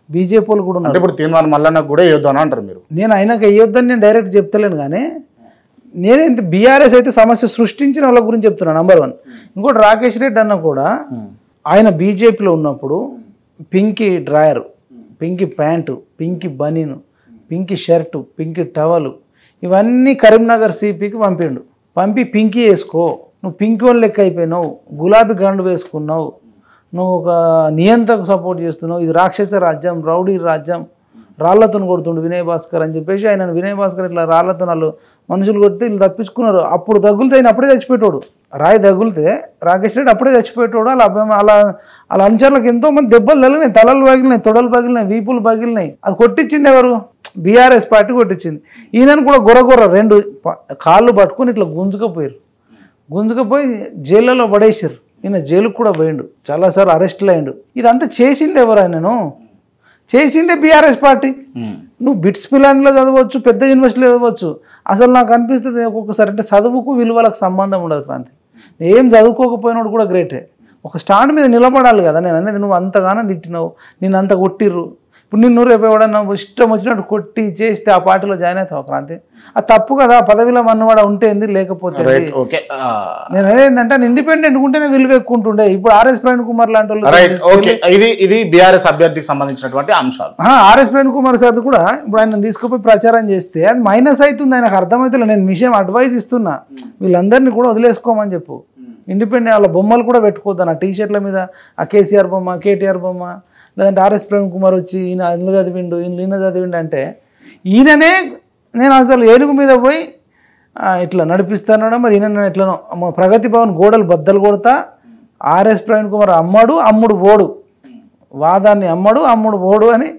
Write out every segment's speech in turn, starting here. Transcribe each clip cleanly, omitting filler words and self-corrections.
BJP వాళ్ళు కూడా ఉన్నారు. ఇప్పుడు తీర్మానం మల్లన్న కూడా వేయొద్దు అని అంటారు మీరు? నేను ఆయనకు వేయొద్దని నేను డైరెక్ట్ చెప్తలేను, కానీ నేనే బీఆర్ఎస్ అయితే సమస్య సృష్టించిన వాళ్ళ గురించి చెప్తున్నాను. నంబర్ 1. ఇంకోటి రాకేష్ రెడ్డి అన్న కూడా ఆయన బీజేపీలో ఉన్నప్పుడు pinky drawer, pinky pant, pinky banian, pinky shirt, pinky towel ఇవన్నీ కరీంనగర్ సిపికి పంపి పింకీ వేసుకో, నువ్వు పింకీ వాళ్ళు లెక్క అయిపోయినావు, గులాబీ గండు వేసుకున్నావు, నువ్వు ఒక నియంత్రకు సపోర్ట్ చేస్తున్నావు, ఇది రాక్షస రాజ్యం, రౌడీ రాజ్యం, రాళ్లతో కొడుతుండు వినయ్ భాస్కర్ అని చెప్పేసి ఆయన వినయ్ భాస్కర్ ఇట్లా రాళ్లతో వాళ్ళు మనుషులు కొడితే వీళ్ళు తప్పించుకున్నారు. అప్పుడు తగులితే ఆయన అప్పుడే చచ్చిపోయేటోడు, రాయి తగులితే రాకేష్ రెడ్డి అప్పుడే చచ్చిపోయేటోడు. అలా అనుచరులకు ఎంతోమంది దెబ్బలు తగిలినాయి, తలలు పగిలినాయి, తొడలు పగిలినాయి, వీపులు పగిలినాయి. అది కొట్టించింది ఎవరు? బీఆర్ఎస్ పార్టీ కొట్టించింది. ఈయనను కూడా గొర్ర 2 కాళ్ళు పట్టుకుని ఇట్లా గుంజుకపోయి జైళ్ళలో పడేసారు. ఈయన జైలుకు కూడా పోయిండు, చాలాసార్లు అరెస్టులు అయ్యిండు. ఇదంతా చేసింది ఎవరు? ఆయనను చేసిందే బీఆర్ఎస్ పార్టీ. నువ్వు బిట్స్ పిలాన్లో చదవచ్చు, పెద్ద యూనివర్సిటీలో చదవచ్చు, అసలు నాకు అనిపిస్తుంది ఒక్కొక్కసారి అంటే చదువుకు విలువలకు సంబంధం ఉండదు. క్రాంతి ఏం చదువుకోకపోయినాడు కూడా గ్రేటే, ఒక స్టాండ్ మీద నిలబడాలి కదా. నేను అనేది నువ్వు అంతగానో తిట్టినావు, నేను అంత కొట్టిర్రు, ఇప్పుడు నిన్ను రేపు ఎవడన్నా ఇష్టం వచ్చినట్టు కొట్టి చేస్తే ఆ పార్టీలో జాయిన్ అవుతావు క్రాంతి? అది తప్పు కదా. పదవిలో మన్నవాడ ఉంటేంది, లేకపోతే నేను ఏంటంటే ఇండిపెండెంట్ ఉంటేనే విలువ ఎక్కువ ఉంటుండే. ఇప్పుడు ఆర్ఎస్ ప్రవీణ్ కుమార్ లాంటి వాళ్ళు ఇది బీఆర్ఎస్ అభ్యర్థికి సంబంధించినటువంటి అంశాలు. ఆర్ఎస్ ప్రవీణ్ కుమార్ సార్ కూడా ఇప్పుడు ఆయన తీసుకుపోయి ప్రచారం చేస్తే అది మైనస్ అవుతుంది, ఆయనకు అర్థమవుతుంది. నేను విషయం అడ్వైజ్ ఇస్తున్నా, వీళ్ళందరినీ కూడా వదిలేసుకోమని చెప్పు. ఇండిపెండెంట్ వాళ్ళ బొమ్మలు కూడా పెట్టుకోవద్దు, ఆ టీషర్ట్ల మీద ఆ కేసీఆర్ బొమ్మ, కేటీఆర్ బొమ్మ, లేదంటే ఆర్ఎస్ ప్రవీణ్ కుమార్ వచ్చి ఈయన ఇండ్లు చదివిండు, ఈయన చదివిండు అంటే ఈయననే నేను అసలు ఏనుగు మీద పోయి ఇట్లా నడిపిస్తానో మరి ఈయన ఎట్లనో ప్రగతి భవన్ గోడలు బద్దలు కొడతా, ఆర్ఎస్ ప్రవీణ్ కుమార్ అమ్ముడు పోడు, వాదాన్ని అమ్ముడు పోడు అని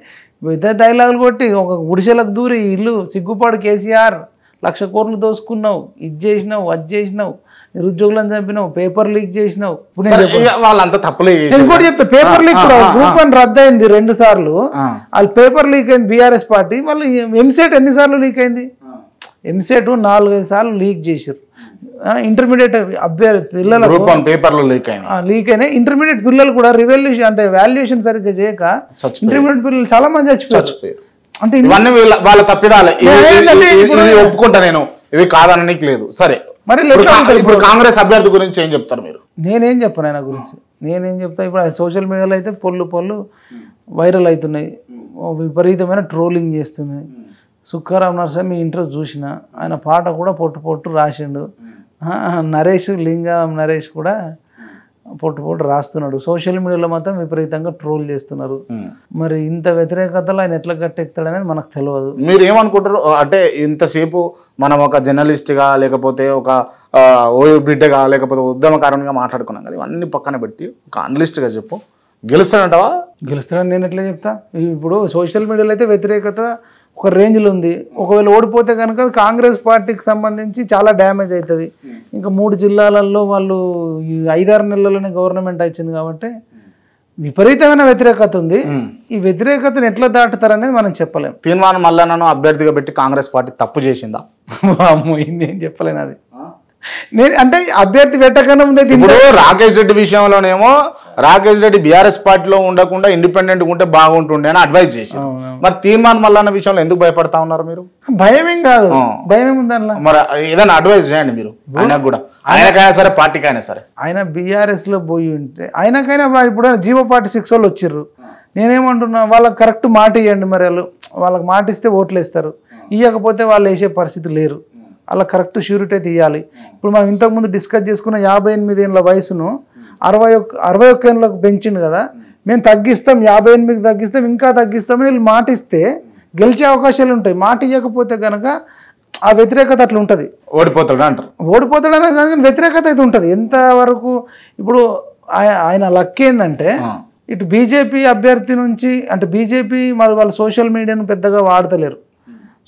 ఇద్దరు డైలాగులు కొట్టి ఒక గుడిసెలకు దూరి ఇల్లు సిగ్గుపాడు కేసీఆర్ 1,00,000 కోట్లు దోసుకున్నావు, ఇది చేసినావు, అది చేసినావు, నిరుద్యోగులను చంపినావు, పేపర్ లీక్ చేసినావు. వాళ్ళంతా తప్పులే. ఇంకోటి చెప్తా, పేపర్ లీక్ కూడా గ్రూప్ 1 రద్దయింది 2 సార్లు. వాళ్ళు పేపర్ లీక్ అయింది బీఆర్ఎస్ పార్టీ. వాళ్ళు ఎంసెట్ ఎన్నిసార్లు లీక్ అయింది? ఎంసెట్ 4-5 సార్లు లీక్ చేశారు. ఇంటర్మీడియట్ అభ్యర్థి పిల్లలకు లీక్ అయినాయి. ఇంటర్మీడియట్ పిల్లలు కూడా రివల్యూషన్ అంటే వాల్యుయేషన్ సరిగ్గా చేయక ఇంటర్మీడియట్ పిల్లలు చాలా మంది చచ్చిపోయారు. అంటే వాళ్ళ తప్పిదాలే ఒప్పుకుంటా నేను, ఇవి కాదనడానికి లేదు. సరే, మరి ఇప్పుడు కాంగ్రెస్ అభ్యర్థి గురించి ఏం చెప్తారు మీరు? నేనేం చెప్పను ఆయన గురించి, నేనేం చెప్తా. ఇప్పుడు సోషల్ మీడియాలో అయితే పొల్లు వైరల్ అవుతున్నాయి, విపరీతమైన ట్రోలింగ్ చేస్తున్నాయి. సుఖారాం నరసింహ ఇంటర్వ్యూ చూసిన, ఆయన పాట కూడా పొట్టు రాసిండు. లింగం నరేష్ కూడా పొట్టు రాస్తున్నాడు. సోషల్ మీడియాలో మాత్రం విపరీతంగా ట్రోల్ చేస్తున్నారు. మరి ఇంత వ్యతిరేకతలో ఆయన ఎట్లా గట్టెక్కుతాడు అనేది మనకు తెలియదు. మీరు ఏమనుకుంటారు? అంటే ఇంతసేపు మనం ఒక జర్నలిస్ట్గా, లేకపోతే ఒక బిడ్డగా, లేకపోతే ఉద్యమకారునిగా మాట్లాడుకున్నాం కదా, ఇవన్నీ పక్కన పెట్టి ఒక అనలిస్ట్గా చెప్పు, గెలుస్తాడంటావా? గెలుస్తాడని నేను ఎట్లా చెప్తా? ఇప్పుడు సోషల్ మీడియాలో అయితే వ్యతిరేకత ఒక రేంజ్లో ఉంది. ఒకవేళ ఓడిపోతే కనుక కాంగ్రెస్ పార్టీకి సంబంధించి చాలా డ్యామేజ్ అవుతుంది. ఇంకా 3 జిల్లాలలో వాళ్ళు ఈ 5-6 నెలల్లోనే గవర్నమెంట్ వచ్చింది కాబట్టి విపరీతమైన వ్యతిరేకత ఉంది. ఈ వ్యతిరేకతను ఎట్లా దాటుతారనేది మనం చెప్పలేము. తీర్మానం మల్లన్నను అభ్యర్థిగా పెట్టి కాంగ్రెస్ పార్టీ తప్పు చేసిందా? నేను చెప్పలేను అది. నేను అంటే అభ్యర్థి పెట్టకన్నా ముందే ఇప్పుడు రాకేష్ రెడ్డి విషయంలోనేమో రాకేష్ రెడ్డి బీఆర్ఎస్ పార్టీలో ఉండకుండా ఇండిపెండెంట్ ఉంటే బాగుంటుండే అని అడ్వైజ్ చేసి, మరి తీర్మానం మల్లన్న విషయంలో ఎందుకు భయపడతా ఉన్నారు మీరు? భయమేం కాదు, భయం ఉందన్న. మరి ఏదైనా అడ్వైజ్ చేయండి మీరు ఆయనకు కూడా, ఆయనకైనా సరే పార్టీకైనా సరే. ఆయన బీఆర్ఎస్ లో పోయి ఉంటే ఆయనకైనా ఇప్పుడు జీవో పార్టీ 6 వాళ్ళు వచ్చిర్రు. నేనేమంటున్నా, వాళ్ళకి కరెక్ట్ మాట ఇవ్వండి. మరి వాళ్ళకి మాట ఇస్తే ఓట్లు వేస్తారు, ఇవ్వకపోతే వాళ్ళు వేసే పరిస్థితి లేరు. అలా కరెక్ట్ ష్యూరిటీ అయితే ఇవ్వాలి. ఇప్పుడు మనం ఇంతకుముందు డిస్కస్ చేసుకున్న 58 ఏళ్ళ వయసును 61 ఏళ్ళకు పెంచిండు కదా, మేము తగ్గిస్తాం, 58కి తగ్గిస్తాం, ఇంకా తగ్గిస్తామని వీళ్ళు మాట ఇస్తే గెలిచే అవకాశాలు ఉంటాయి. మాట ఇవ్వకపోతే కనుక ఆ వ్యతిరేకత అట్లా ఉంటుంది. ఓడిపోతాడనే కానీ వ్యతిరేకత అయితే ఉంటుంది ఎంతవరకు. ఇప్పుడు ఆయన లక్ ఏంటంటే ఇటు బీజేపీ అభ్యర్థి నుంచి, అంటే బీజేపీ మరి వాళ్ళు సోషల్ మీడియాను పెద్దగా వాడతలేరు,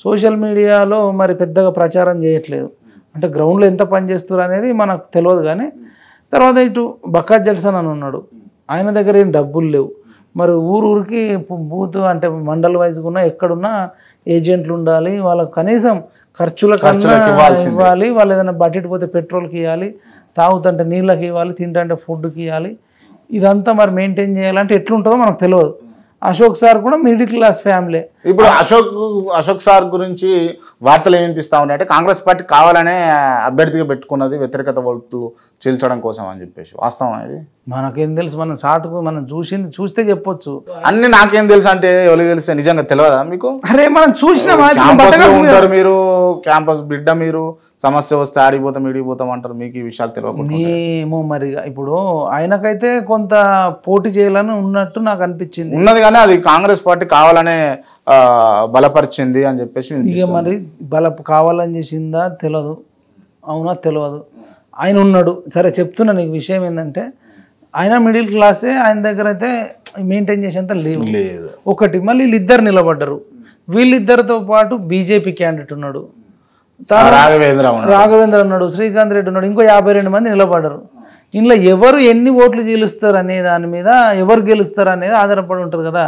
సోషల్ మీడియాలో మరి పెద్దగా ప్రచారం చేయట్లేదు. అంటే గ్రౌండ్లో ఎంత పనిచేస్తారు అనేది మనకు తెలియదు. కానీ తర్వాత ఇటు బక్కా జడ్సన్ అని ఉన్నాడు, ఆయన దగ్గర ఏం డబ్బులు లేవు. మరి ఊరికి బూత్ అంటే మండల్ వైజ్గా ఉన్న ఎక్కడున్నా ఏజెంట్లు ఉండాలి, వాళ్ళకు కనీసం ఖర్చులకు ఇవ్వాలి, వాళ్ళు ఏదైనా బట్టిటి పోతే పెట్రోల్కి ఇవ్వాలి, తాగుతుంటే నీళ్ళకి ఇవ్వాలి, తింటే ఫుడ్కి ఇవ్వాలి. ఇదంతా మరి మెయింటైన్ చేయాలంటే ఎట్లుంటుందో మనకు తెలియదు. అశోక్ సార్ కూడా మిడిల్ క్లాస్ ఫ్యామిలీ. ఇప్పుడు అశోక్ సార్ గురించి వార్తలు ఏం వినిపిస్తా ఉన్నాయంటే కాంగ్రెస్ పార్టీ కావాలనే అభ్యర్థిగా పెట్టుకున్నది వ్యతిరేకత ఓట్లు చీల్చడం కోసం అని చెప్పేసి, వాస్తవం ఇది? మనకేం తెలుసు, మనం సాటుకు మనం చూస్తే చెప్పొచ్చు. అన్ని నాకేం తెలుసు అంటే ఎవరికి తెలిస్తే నిజంగా తెలియదా మీకు? అరే మనం చూసినామా, ఉంటారు మీరు, క్యాంపస్ బిడ్డ మీరు, సమస్య వస్తే ఆడిపోతాం ఈడిపోతాం అంటారు, మీకు ఈ విషయాలు తెలియకుండా ఏమో మరి. ఇప్పుడు ఆయనకైతే కొంత పోటీ చేయాలని ఉన్నట్టు నాకు అనిపించింది, ఉన్నది కానీ అది కాంగ్రెస్ పార్టీ కావాలనే బలపరిచింది అని చెప్పేసి. ఇక మరి కావాలని చేసిందా తెలియదు, అవునా తెలియదు. ఆయన ఉన్నాడు సరే, చెప్తున్నా నీకు విషయం ఏంటంటే ఆయన మిడిల్ క్లాసే, ఆయన దగ్గర అయితే మెయింటైన్ చేసేంత లేదు. ఒకటి మళ్ళీ వీళ్ళిద్దరు నిలబడ్డరు, వీళ్ళిద్దరితో పాటు బీజేపీ క్యాండిడేట్ ఉన్నాడు, రాఘవేంద్ర ఉన్నాడు, శ్రీకాంత్ రెడ్డి ఉన్నాడు, ఇంకో 52 మంది నిలబడ్డరు. ఇందులో ఎవరు ఎన్ని ఓట్లు గెలుస్తారు అనే దాని మీద, ఎవరు గెలుస్తారు అనేది ఆధారపడి ఉంటుంది కదా.